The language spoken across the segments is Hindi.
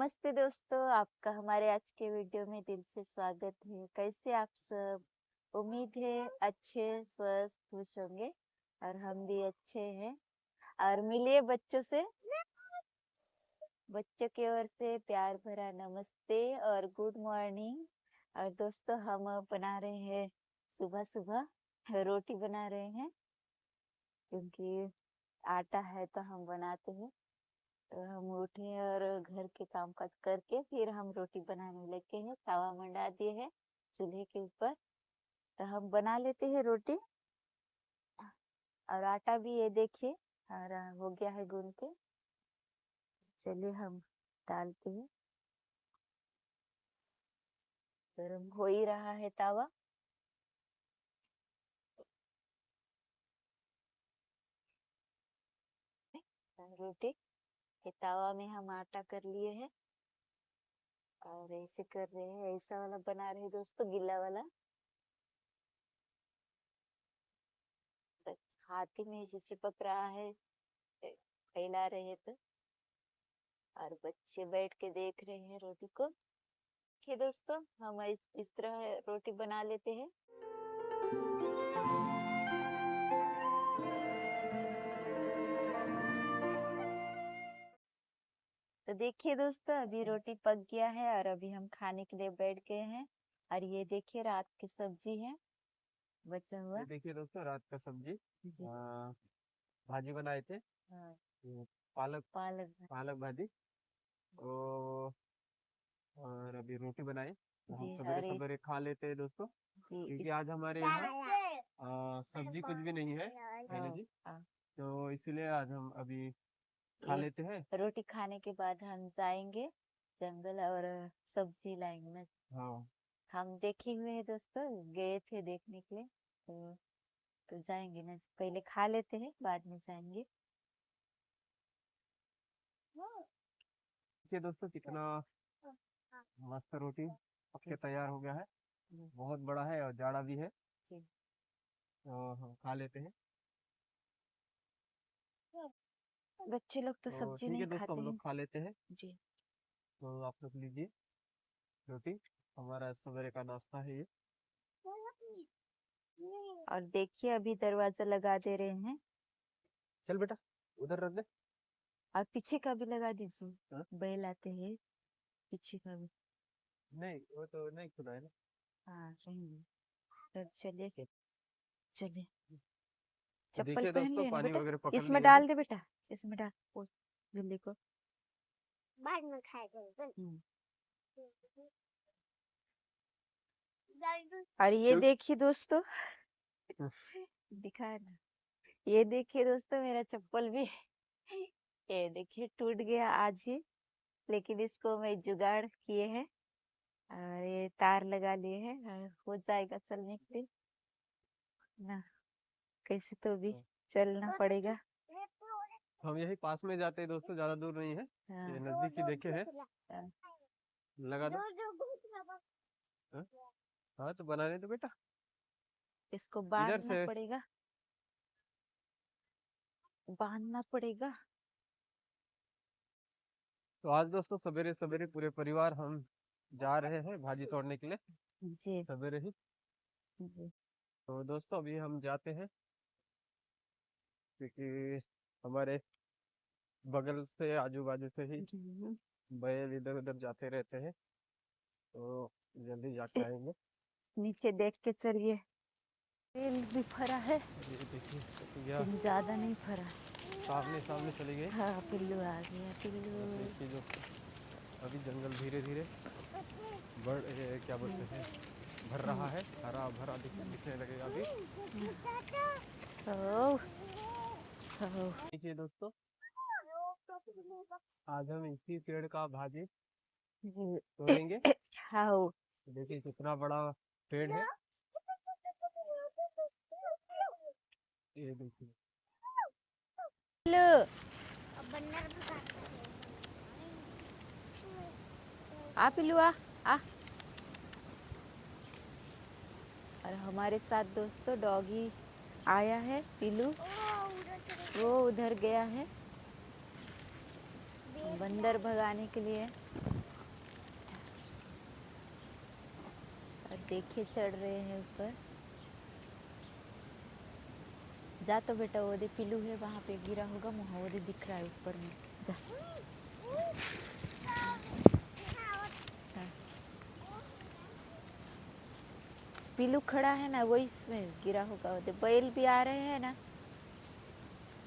नमस्ते दोस्तों, आपका हमारे आज के वीडियो में दिल से स्वागत है। कैसे आप सब? उम्मीद है अच्छे, स्वस्थ, खुश होंगे और हम भी अच्छे हैं। और मिलिए बच्चों से। बच्चों की ओर से प्यार भरा नमस्ते और गुड मॉर्निंग। और दोस्तों हम बना रहे हैं सुबह सुबह रोटी बना रहे हैं, क्योंकि आटा है तो हम बनाते हैं। तो हम उठे और घर के काम काज करके फिर हम रोटी बनाने लगे हैं। तवा मंडा दिए हैं चूल्हे के ऊपर, तो हम बना लेते हैं रोटी। और आटा भी ये देखिए और हो गया है गूंद के। चलिए हम डालते हैं। गरम हो ही रहा है तवा। रोटी के तवा में हम आटा कर लिए हैं और ऐसे कर रहे हैं, ऐसा वाला बना रहे हैं दोस्तों, गीला वाला। हाथ ही में जैसे पक रहा है, फैला रहे हैं तो। और बच्चे बैठ के देख रहे हैं रोटी को। ठीक दोस्तों, हम इस तरह रोटी बना लेते हैं। तो देखिए दोस्तों, अभी रोटी पक गया है और अभी हम खाने के लिए बैठ गए हैं। और ये देखिए रात की सब्जी है बचा हुआ। ये देखिए दोस्तों, रात का सब्जी जी। भाजी बनाए थे। हाँ, ये पालक पालक। पालक भाजी। तो और अभी रोटी बनाई, तो हम जी। सवेरे और सवेरे खा लेते हैं दोस्तों, जी क्योंकि इस आज हमारे यहाँ सब्जी कुछ भी नहीं है ना जी। हाँ, तो इसलिए आज हम अभी खा ये लेते हैं। रोटी खाने के बाद हम जाएंगे जंगल और सब्जी लाएंगे ना। हाँ, हम देखे हुए हैं दोस्तों, गए थे देखने के लिए। तो जाएंगे ना, पहले खा लेते हैं बाद में जाएंगे। देखिए दोस्तों कितना मस्त रोटी पक के तैयार हो गया है। बहुत बड़ा है और जाड़ा भी है। जी। तो हम खा लेते हैं। बच्चे लोग तो तो सब्जी ठीक नहीं है दोस्तों, खाते हम लोग हैं। खा लेते हैं। जी। तो आप लोग लीजिए रोटी, हमारा सवेरे का नाश्ता है ये। और देखिए अभी दरवाजा लगा दे रहे हैं। चल बेटा, उधर रख दे। और पीछे का भी लगा दीजिए। हाँ? बैल आते हैं पीछे का भी। नहीं, वो तो नहीं खुला है ना। हाँ रहेंगे। तो चलिए चल। चलिए। तो चप्पल देखिए पहन दोस्तों, लिए ना पानी बेटा? वगैरह पकड़ इसमें लिए हैं। डाल दे बेटा, इसमें डाल वो झुल्ली को। बाद में खाएगा। हम्म। और ये देखिए दोस्तों, दिखा ना, ये देखिए दोस्तों मेरा चप्पल भी ये देखिए टूट गया आज ही। लेकिन इसको मैं जुगाड़ किए हैं और ये तार लगा लिए हैं और हो जाएगा चलने के लिए ना। कैसे तो भी चलना पड़ेगा। हम यही पास में जाते हैं दोस्तों, ज्यादा दूर नहीं है। हाँ। ये नजदीक ही देखे है। हाँ, लगा दो। हाँ? हाँ, तो बनाने दो बेटा। इसको इधर बांधना से। पड़ेगा, बांधना पड़ेगा। तो आज दोस्तों सवेरे सवेरे पूरे परिवार हम जा रहे हैं भाजी तोड़ने के लिए, जी। सवेरे ही। जी। तो दोस्तों अभी हम जाते हैं, क्योंकि हमारे बगल से आजू बाजू से ही बैल इधर उधर जाते रहते हैं। तो जल्दी जाके आएंगे। नीचे देख के चलिए। तेल भी फरा है ये देखिए, तो यह लेकिन ज्यादा नहीं फरा। सामने सामने चली गई। हाँ पिल्लू आ गया, पिल्लू। और देखिए दोस्तों, अभी जंगल धीरे धीरे क्या बोलते हैं, भर रहा है, हरा भरा दिखने लगेगा अभी। ओह, ओह। देखिए दोस्तों, आज हम इसी पेड़ का भाजी तोड़ेंगे। हाँ। देखिए कितना बड़ा पेड़ है। ये देखिए। पिल्लू। आ पिल्लू आ। आ। और हमारे साथ दोस्तों डॉगी आया है, पिल्लू। वो उधर गया है बंदर भगाने के लिए। देखिए चढ़ रहे हैं ऊपर। जा तो बेटा, वो दे पिल्लू है वहां पे, गिरा होगा वहां, वो दे दिख रहा है ऊपर में। जा। हाँ। पिल्लू खड़ा है ना, वो इसमें गिरा होगा। वो दे बैल भी आ रहे हैं ना।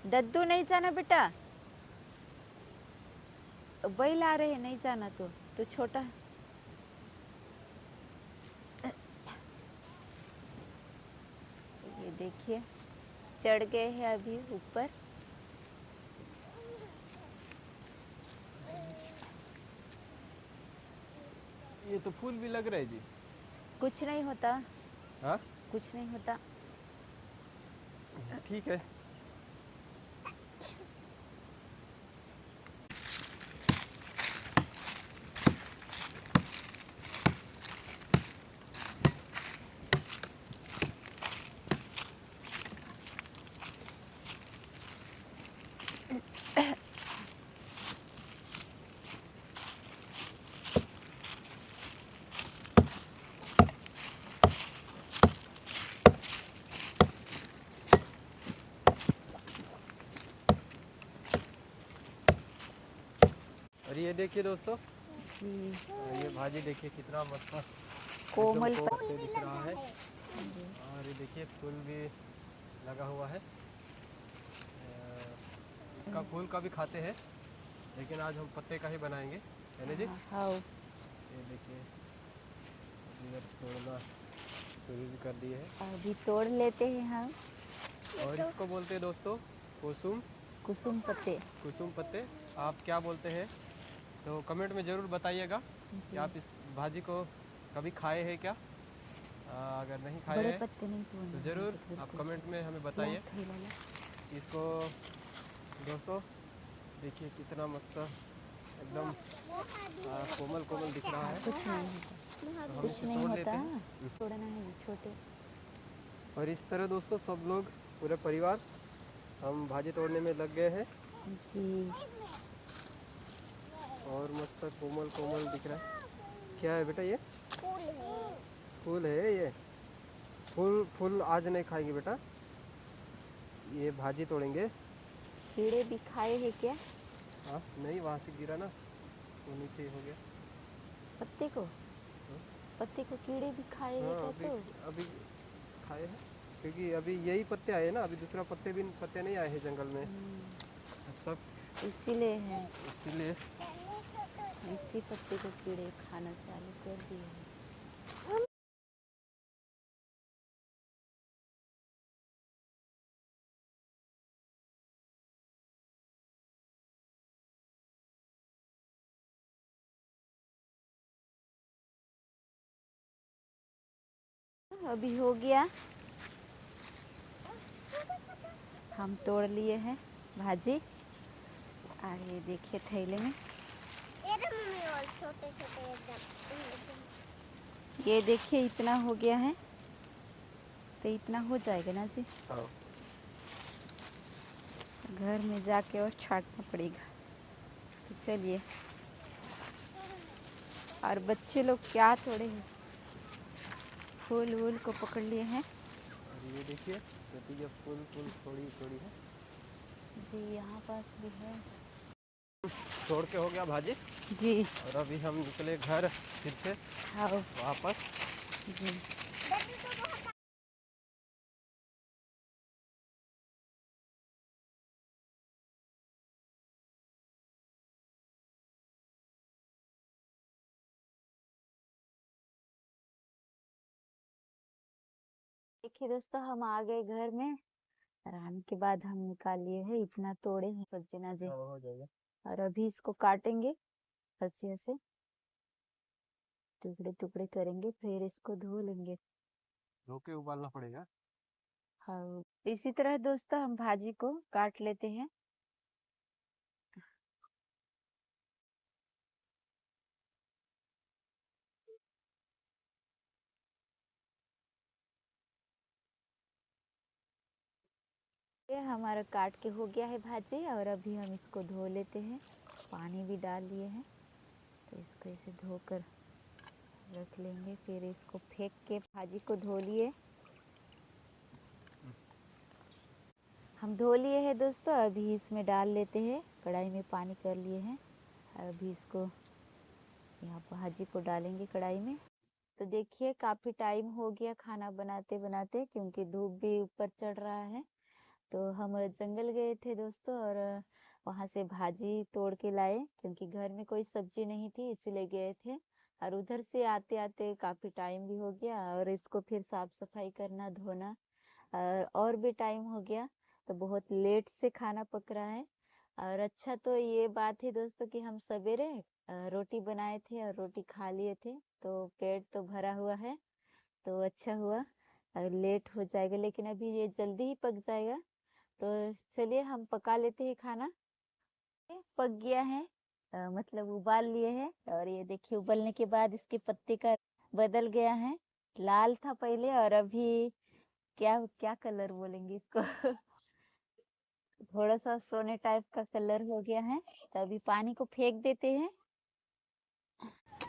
दद्दू नहीं जाना बेटा, बैल आ रहे हैं, नहीं जाना तो छोटा। ये देखिए चढ़ गए हैं अभी ऊपर। ये तो फूल भी लग रहे जी। कुछ नहीं होता, हाँ कुछ नहीं होता। ठीक है। और ये देखिए दोस्तों, जी ये भाजी देखिए कितना मस्त कोमल एकदम पत्ते। कोमल दिख रहा है। और ये देखिए फूल भी लगा हुआ है। इसका फूल का भी खाते हैं, लेकिन आज हम पत्ते का ही बनाएंगे, है ना जी। हाँ। ये देखिए इधर तोड़ना शुरू भी कर दिए है। अभी तोड़ लेते हैं हम। और इसको बोलते हैं दोस्तों कुसुम, कुसुम पत्ते। कुसुम पत्ते। आप क्या बोलते हैं तो कमेंट में ज़रूर बताइएगा कि जी। आप इस भाजी को कभी खाए हैं क्या। अगर नहीं खाए बड़े हैं पत्ते नहीं तोड़ने तो हैं, ज़रूर बिल्कुल। आप कमेंट में हमें बताइए। ला, थैला ला। इसको दोस्तों देखिए कितना मस्त एकदम कोमल कोमल दिख रहा है। कुछ नहीं होता, तो हम कुछ इसे नहीं तोड़ लेते होता। हैं। तोड़ना है जी छोटे। और इस तरह दोस्तों सब लोग पूरे परिवार हम भाजी तोड़ने में लग गए हैं। जी और मस्त कोमल कोमल दिख रहा है। क्या है बेटा ये? फूल है। फूल है ये। फूल फूल आज नहीं खाएंगे बेटा, ये भाजी तोड़ेंगे। कीड़े भी खाए हैं क्या? हाँ नहीं, वहाँ से गिरा ना वो नीचे ही हो गया। पत्ते को, पत्ते को कीड़े भी खाए हैं हाँ क्या? अभी खाए हैं, क्योंकि अभी यही पत्ते आए हैं ना, अभी दूसरा पत्ते नहीं आए हैं जंगल में सब, इसीलिए है, इसीलिए। इसी पत्ते को कीड़े खाना चालू कर दिए हैं। अभी हो गया, हम तोड़ लिए हैं भाजी। और ये देखिए थैले में, ये तो मम्मी और छोटे छोटे एकदम। ये देखिए इतना हो गया है, तो इतना हो जाएगा ना जी। हाँ घर में जाके और छाटना पड़ेगा। तो चलिए, और बच्चे लोग क्या तोड़े हैं, फूल वूल को पकड़ लिए हैं। और ये देखिए छोटी ये फूल फूल थोड़ी थोड़ी है। जी यहाँ पास भी है। तोड़ के हो गया भाजी। जी और अभी हम निकले घर फिर से हाँ वापस। जी। देखिए दोस्तों, हम आ गए घर में। आराम के बाद हम निकाल लिए हैं, इतना तोड़े हैं सब्जी ना जी। हो जाएगा। और अभी इसको काटेंगे, हंसिया से टुकड़े टुकड़े करेंगे, फिर इसको धो लेंगे। धो के उबालना पड़ेगा। हाँ, इसी तरह दोस्तों हम भाजी को काट लेते हैं। ये हमारा काट के हो गया है भाजी, और अभी हम इसको धो लेते हैं। पानी भी डाल लिए हैं, तो इसको ऐसे धोकर रख लेंगे। फिर इसको फेंक के भाजी को धो लिए। हम धो लिए हैं दोस्तों। अभी इसमें डाल लेते हैं। कढ़ाई में पानी कर लिए हैं। अभी इसको यहाँ भाजी को डालेंगे कढ़ाई में। तो देखिए काफ़ी टाइम हो गया खाना बनाते बनाते, क्योंकि धूप भी ऊपर चढ़ रहा है। तो हम जंगल गए थे दोस्तों, और वहाँ से भाजी तोड़ के लाए, क्योंकि घर में कोई सब्जी नहीं थी, इसीलिए गए थे। और उधर से आते आते काफ़ी टाइम भी हो गया, और इसको फिर साफ सफाई करना, धोना और भी टाइम हो गया। तो बहुत लेट से खाना पक रहा है। और अच्छा तो ये बात है दोस्तों कि हम सवेरे रोटी बनाए थे और रोटी खा लिए थे, तो पेट तो भरा हुआ है। तो अच्छा हुआ। लेट हो जाएगा लेकिन अभी ये जल्दी ही पक जाएगा। तो चलिए हम पका लेते हैं खाना। ये पक गया है, मतलब उबाल लिए हैं। और ये देखिए उबलने के बाद इसके पत्ते का बदल गया है। लाल था पहले, और अभी क्या क्या कलर बोलेंगे इसको थोड़ा सा सोने टाइप का कलर हो गया है। तो अभी पानी को फेंक देते हैं।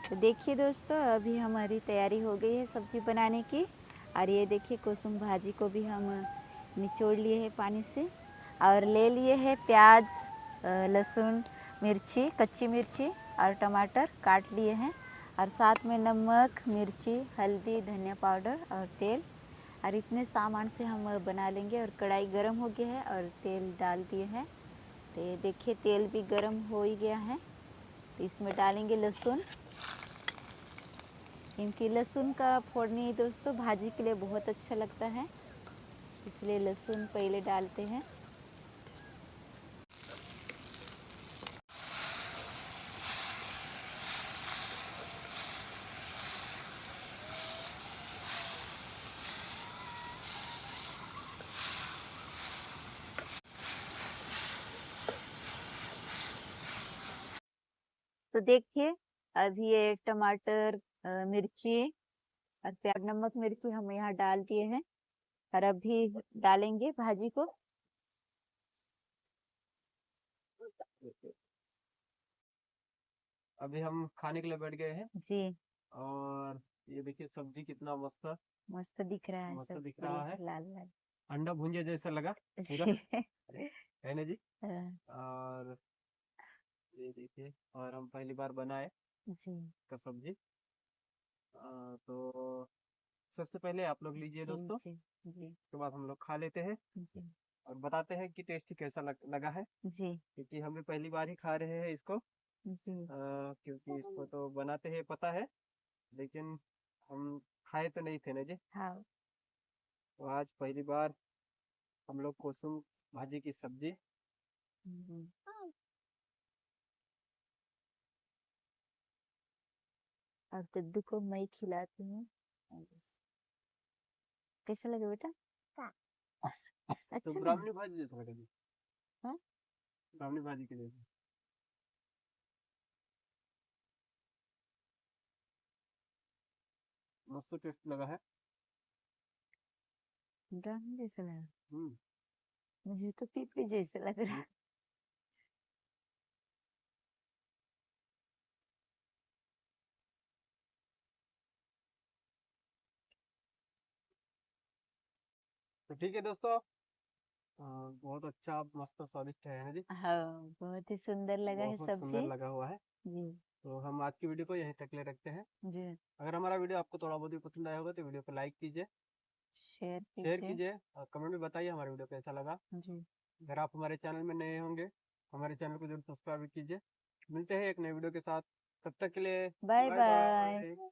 तो देखिए दोस्तों, अभी हमारी तैयारी हो गई है सब्जी बनाने की। और ये देखिए कुसुम भाजी को भी हम निचोड़ लिए हैं पानी से, और ले लिए हैं प्याज, लहसुन, मिर्ची, कच्ची मिर्ची और टमाटर काट लिए हैं। और साथ में नमक, मिर्ची, हल्दी, धनिया पाउडर और तेल। और इतने सामान से हम बना लेंगे। और कढ़ाई गरम हो गया है और तेल डाल दिए हैं। तो ये देखिए तेल भी गरम हो ही गया है। तो इसमें डालेंगे लहसुन, क्योंकि लहसुन का फोड़नी दोस्तों भाजी के लिए बहुत अच्छा लगता है, इसलिए लहसुन पहले डालते हैं। तो देखिए अभी ये टमाटर, मिर्ची और प्याज, नमक, मिर्ची हम यहाँ डाल दिए हैं। और अभी डालेंगे भाजी को। अभी हम खाने के लिए बैठ गए हैं। जी, और ये देखिए सब्जी कितना मस्त मस्त दिख रहा है मस्त सब, दिख पूरी रहा है। लाल लाल। अंडा भुंजिया जैसा लगा पूरा, जी है ना जी। हाँ, और ये देखिए, और हम पहली बार बनाए जी का सब्जी। तो सबसे पहले आप लोग लीजिए जी दोस्तों, जी जी उसके बाद हम लोग खा लेते हैं जी और बताते हैं कि टेस्टी कैसा लगा है। जी क्योंकि हम भी पहली बार ही खा रहे हैं इसको। जी क्योंकि इसको तो बनाते हैं पता है, लेकिन हम खाए तो नहीं थे ना जी। हाँ। तो आज पहली बार हम लोग कोसुम भाजी की सब्जी। हम्म। और दद्दू को मैं खिलाती हूँ। कैसा लगे बेटा? हाँ। तो अच्छा लगा? ब्राह्मणी भाजी जैसा लगा जी, हाँ? ब्राह्मणी भाजी के जैसा। मस्त टेस्ट लगा है। ब्राह्मण जैसा लगा? हम्म। मुझे तो पीपड़ी जैसा लग रहा है। तो ठीक है दोस्तों, बहुत अच्छा मस्त स्वादिष्ट है ना जी। हाँ, बहुत ही सुंदर लगा है बहुत सुंदर सब्जी। लगा हुआ है। जी तो हम आज की वीडियो को यहीं तक ले रखते हैं। जी। अगर हमारा वीडियो आपको थोड़ा बहुत भी पसंद आया होगा तो वीडियो को लाइक कीजिए, शेयर शेयर कीजिए। कीजिए और कमेंट में बताइए हमारा वीडियो कैसा लगा। जी। अगर आप हमारे चैनल में नए होंगे, हमारे चैनल को जरूर सब्सक्राइब कीजिए। मिलते हैं एक नए वीडियो के साथ, तब तक के लिए बाय बाय बाय। बाय।